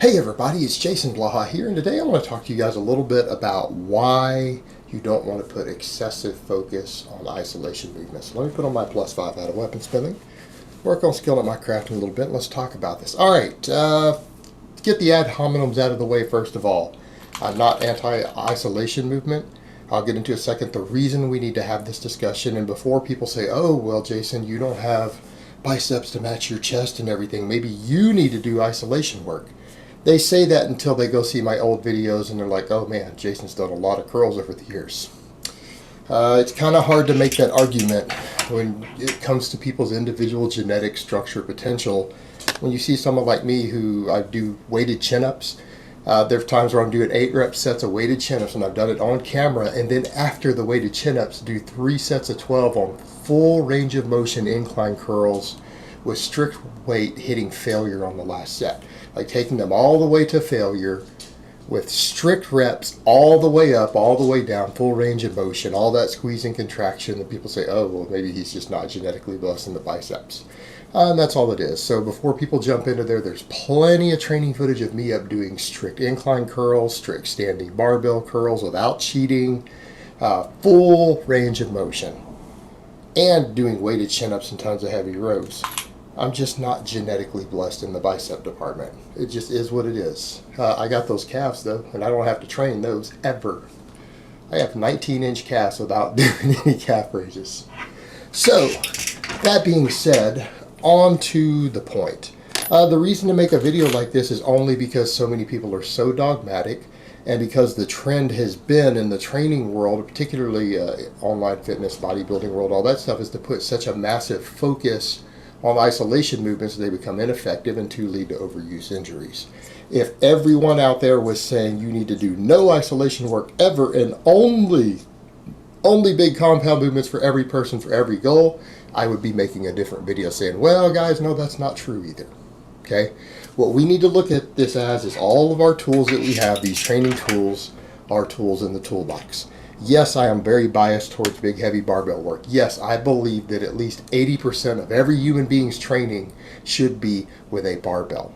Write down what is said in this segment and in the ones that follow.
Hey everybody, it's Jason Blaha here, and today I want to talk to you guys a little bit about why you don't want to put excessive focus on isolation movements. Let me put on my +5 out of weapon spinning, work on skilling up my crafting a little bit, and let's talk about this. Alright, get the ad hominems out of the way first of all. I'm not anti-isolation movement. I'll get into a second the reason we need to have this discussion, and before people say, oh, well, Jason, you don't have biceps to match your chest and everything, maybe you need to do isolation work. They say that until they go see my old videos and they're like, oh man, Jason's done a lot of curls over the years. It's kind of hard to make that argument when it comes to people's individual genetic structure potential. When you see someone like me who I do weighted chin-ups, there are times where I'm doing 8 rep sets of weighted chin-ups, and I've done it on camera, and then after the weighted chin-ups, do 3 sets of 12 on full range of motion incline curls with strict weight hitting failure on the last set. Like taking them all the way to failure with strict reps all the way up, all the way down, full range of motion, all that squeeze and contraction, and people say, oh, well, maybe he's just not genetically blessed in the biceps. And that's all it is. So before people jump into there, there's plenty of training footage of me up doing strict incline curls, strict standing barbell curls without cheating, full range of motion, and doing weighted chin-ups and tons of heavy rows. I'm just not genetically blessed in the bicep department. It just is what it is. I got those calves though, and I don't have to train those ever. I have 19-inch calves without doing any calf raises. So, that being said, on to the point. The reason to make a video like this is only because so many people are so dogmatic, and because the trend has been in the training world, particularly online fitness, bodybuilding world, all that stuff, is to put such a massive focus on isolation movements they become ineffective and to lead to overuse injuries. If everyone out there was saying you need to do no isolation work ever and only big compound movements for every person for every goal, I would be making a different video saying, well guys, no, that's not true either. Okay? What we need to look at this as is all of our tools that we have, these training tools, are tools in the toolbox. Yes, I am very biased towards big, heavy barbell work. Yes, I believe that at least 80% of every human being's training should be with a barbell,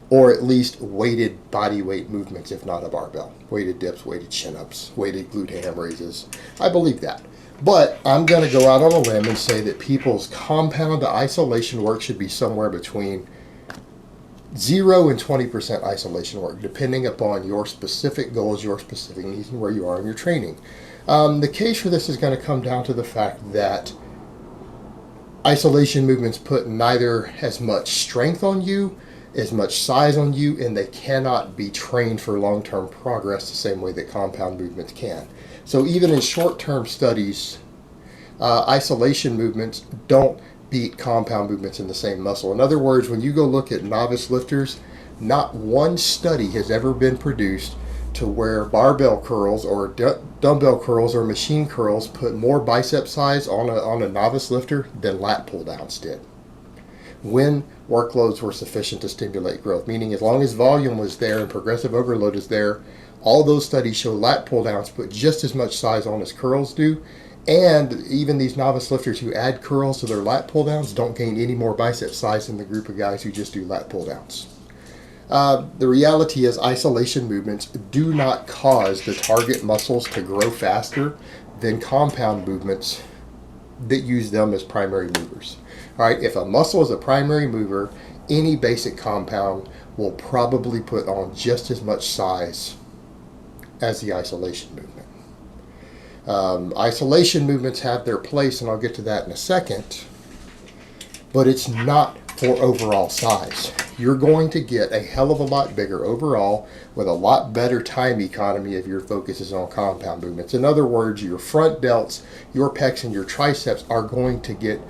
or at least weighted body weight movements, if not a barbell. Weighted dips, weighted chin-ups, weighted glute ham raises. I believe that. But I'm going to go out on a limb and say that people's compound isolation work should be somewhere between 0 and 20% isolation work, depending upon your specific goals, your specific needs, and where you are in your training. The case for this is going to come down to the fact that isolation movements put neither as much strength on you, as much size on you, and they cannot be trained for long-term progress the same way that compound movements can. So even in short-term studies, isolation movements don't beat compound movements in the same muscle. In other words, when you go look at novice lifters, not one study has ever been produced to where barbell curls or dumbbell curls or machine curls put more bicep size on a novice lifter than lat pull downs did, when workloads were sufficient to stimulate growth. Meaning, as long as volume was there and progressive overload is there, all those studies show lat pull downs put just as much size on as curls do. And even these novice lifters who add curls to their lat pull downs don't gain any more bicep size than the group of guys who just do lat pull downs. The reality is isolation movements do not cause the target muscles to grow faster than compound movements that use them as primary movers. All right, if a muscle is a primary mover, any basic compound will probably put on just as much size as the isolation movement. Isolation movements have their place, and I'll get to that in a second, but it's not for overall size. You're going to get a hell of a lot bigger overall with a lot better time economy if your focus is on compound movements. In other words, your front delts, your pecs, and your triceps are going to get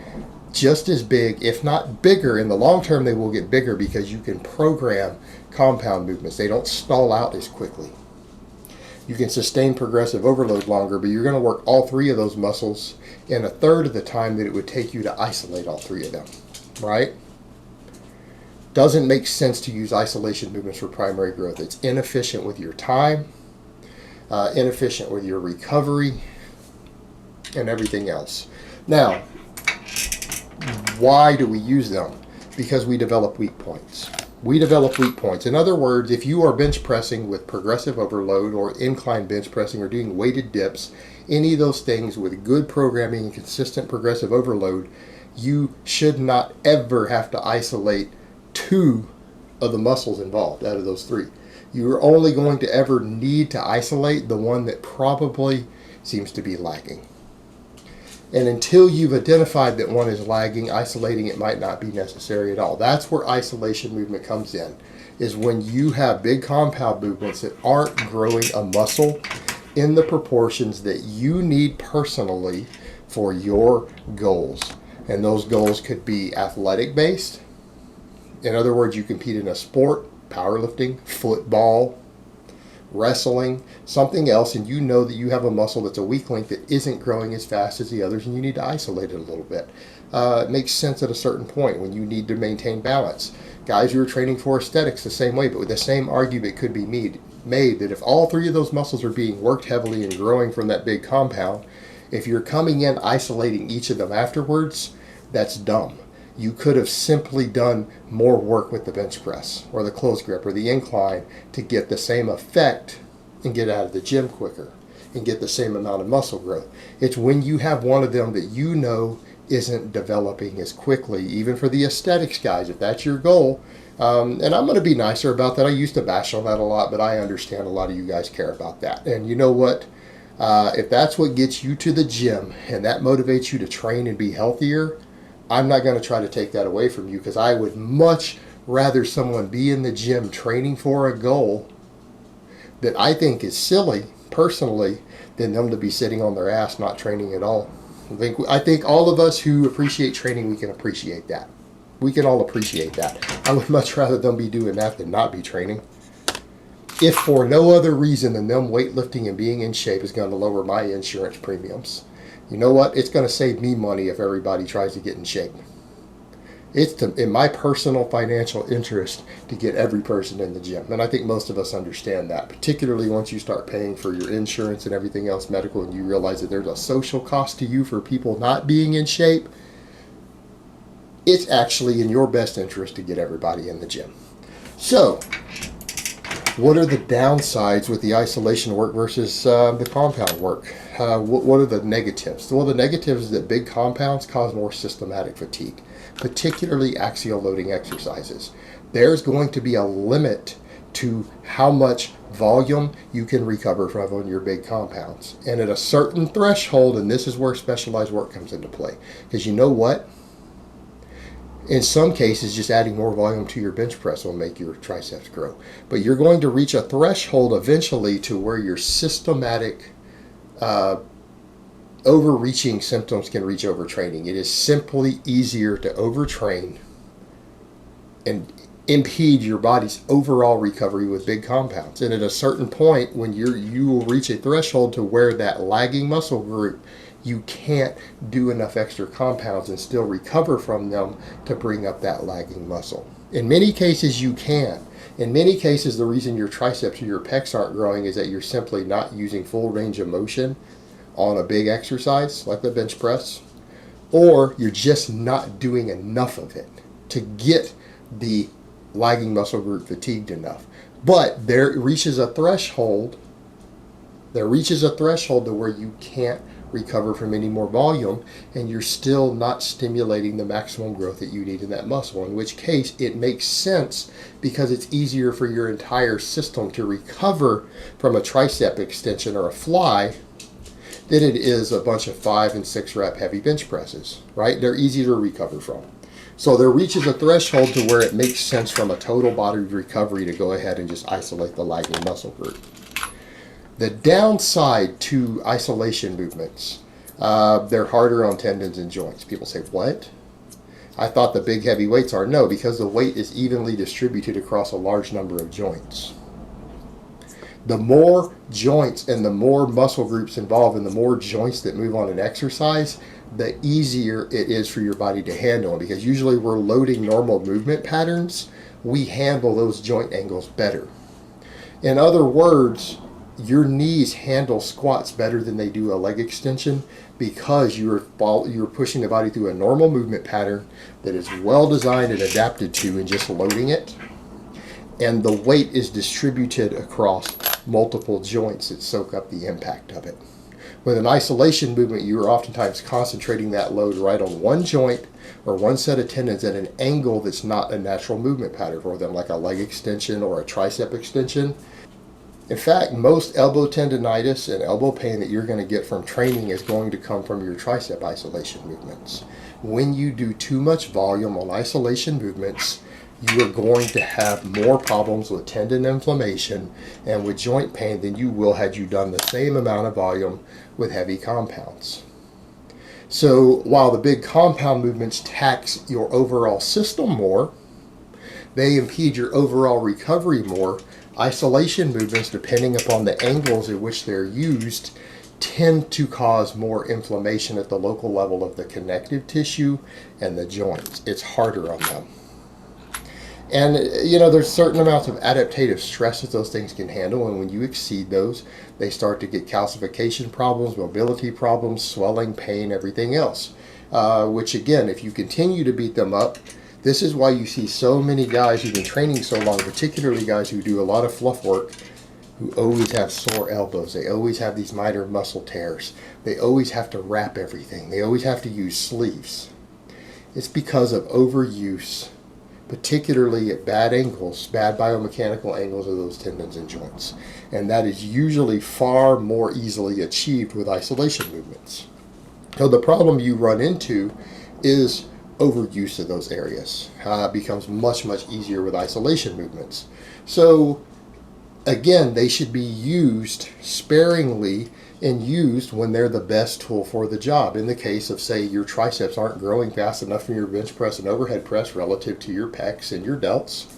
just as big, if not bigger. In the long term, they will get bigger because you can program compound movements. They don't stall out as quickly. You can sustain progressive overload longer, but you're going to work all 3 of those muscles in a third of the time that it would take you to isolate all 3 of them, right? Doesn't make sense to use isolation movements for primary growth. It's inefficient with your time, inefficient with your recovery, and everything else. Now, why do we use them? Because we develop weak points. we develop weak points. In other words, if you are bench pressing with progressive overload or incline bench pressing or doing weighted dips, any of those things with good programming and consistent progressive overload, you should not ever have to isolate two of the muscles involved out of those three. You're only going to ever need to isolate the one that probably seems to be lagging. And until you've identified that one is lagging, isolating it might not be necessary at all. That's where isolation movement comes in, is when you have big compound movements that aren't growing a muscle in the proportions that you need personally for your goals. And those goals could be athletic based. In other words, you compete in a sport, powerlifting, football, wrestling, something else, and you know that you have a muscle that's a weak link that isn't growing as fast as the others, and you need to isolate it a little bit. It makes sense at a certain point when you need to maintain balance. Guys who are training for aesthetics the same way, but with the same argument could be made that if all three of those muscles are being worked heavily and growing from that big compound, if you're coming in isolating each of them afterwards, that's dumb. You could have simply done more work with the bench press or the close grip or the incline to get the same effect and get out of the gym quicker and get the same amount of muscle growth. It's when you have one of them that you know isn't developing as quickly, even for the aesthetics guys, if that's your goal. And I'm going to be nicer about that. I used to bash on that a lot, but I understand a lot of you guys care about that. And you know what? If that's what gets you to the gym and that motivates you to train and be healthier, I'm not going to try to take that away from you, because I would much rather someone be in the gym training for a goal that I think is silly, personally, than them to be sitting on their ass not training at all. I think all of us who appreciate training, we can appreciate that. We can all appreciate that. I would much rather them be doing that than not be training. If for no other reason than them weightlifting and being in shape is going to lower my insurance premiums. You know what? It's going to save me money if everybody tries to get in shape. It's in my personal financial interest to get every person in the gym. And I think most of us understand that, particularly once you start paying for your insurance and everything else medical, and you realize that there's a social cost to you for people not being in shape. It's actually in your best interest to get everybody in the gym. So, what are the downsides with the isolation work versus the compound work? What are the negatives? Well, the negatives is that big compounds cause more systematic fatigue, particularly axial loading exercises. There's going to be a limit to how much volume you can recover from on your big compounds. And at a certain threshold, and this is where specialized work comes into play, because you know what? In some cases, just adding more volume to your bench press will make your triceps grow. But you're going to reach a threshold eventually to where your systematic overreaching symptoms can reach overtraining. It is simply easier to overtrain and impede your body's overall recovery with big compounds. And at a certain point, when you will reach a threshold to where that lagging muscle group, you can't do enough extra compounds and still recover from them to bring up that lagging muscle. In many cases, you can. In many cases, the reason your triceps or your pecs aren't growing is that you're simply not using full range of motion on a big exercise like the bench press, or you're just not doing enough of it to get the lagging muscle group fatigued enough. But there reaches a threshold to where you can't recover from any more volume, and you're still not stimulating the maximum growth that you need in that muscle, in which case it makes sense, because it's easier for your entire system to recover from a tricep extension or a fly than it is a bunch of 5 and 6 rep heavy bench presses, right? They're easy to recover from. So there reaches a threshold to where it makes sense from a total body recovery to go ahead and just isolate the lagging muscle group. The downside to isolation movements, they're harder on tendons and joints. People say, what? I thought the big heavy weights are. No, because the weight is evenly distributed across a large number of joints. The more joints and the more muscle groups involved and the more joints that move on an exercise, the easier it is for your body to handle. Because usually we're loading normal movement patterns, we handle those joint angles better. In other words, your knees handle squats better than they do a leg extension, because you're pushing the body through a normal movement pattern that is well designed and adapted to, and just loading it. and the weight is distributed across multiple joints that soak up the impact of it. With an isolation movement, you are oftentimes concentrating that load right on one joint or one set of tendons at an angle that's not a natural movement pattern for them, like a leg extension or a tricep extension. In fact, most elbow tendonitis and elbow pain that you're going to get from training is going to come from your tricep isolation movements. When you do too much volume on isolation movements, you are going to have more problems with tendon inflammation and with joint pain than you will had you done the same amount of volume with heavy compounds. So while the big compound movements tax your overall system more, they impede your overall recovery more. Isolation movements, depending upon the angles at which they're used, tend to cause more inflammation at the local level of the connective tissue and the joints. It's harder on them. And there's certain amounts of adaptative stress that those things can handle, and when you exceed those, they start to get calcification problems, mobility problems, swelling, pain, everything else. Which again, if you continue to beat them up, this is why you see so many guys who've been training so long, particularly guys who do a lot of fluff work, who always have sore elbows. They always have these minor muscle tears. They always have to wrap everything. They always have to use sleeves. It's because of overuse, particularly at bad angles, bad biomechanical angles of those tendons and joints. And that is usually far more easily achieved with isolation movements. So the problem you run into is overuse of those areas. It becomes much, much easier with isolation movements. So again, they should be used sparingly and used when they're the best tool for the job. In the case of, say, your triceps aren't growing fast enough from your bench press and overhead press relative to your pecs and your delts,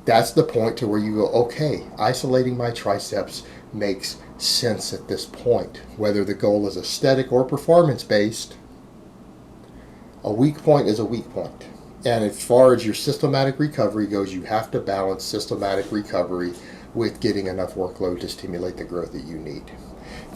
that's the point to where you go, okay, isolating my triceps makes sense at this point. Whether the goal is aesthetic or performance-based, a weak point is a weak point. And as far as your systematic recovery goes, you have to balance systematic recovery with getting enough workload to stimulate the growth that you need.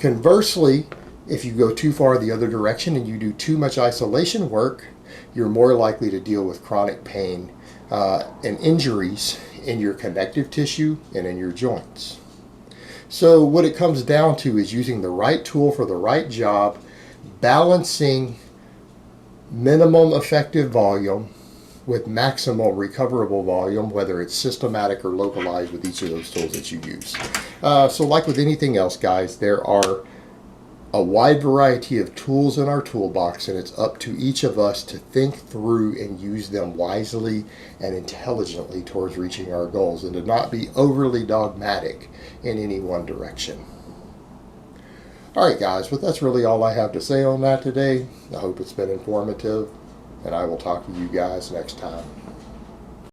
Conversely, if you go too far the other direction and you do too much isolation work, you're more likely to deal with chronic pain and injuries in your connective tissue and in your joints. So what it comes down to is using the right tool for the right job, balancing minimum effective volume with maximal recoverable volume, whether it's systematic or localized with each of those tools that you use. So like with anything else, guys, there are a wide variety of tools in our toolbox, and it's up to each of us to think through and use them wisely and intelligently towards reaching our goals, and to not be overly dogmatic in any one direction. All right, guys, but that's really all I have to say on that today. I hope it's been informative, and I will talk to you guys next time.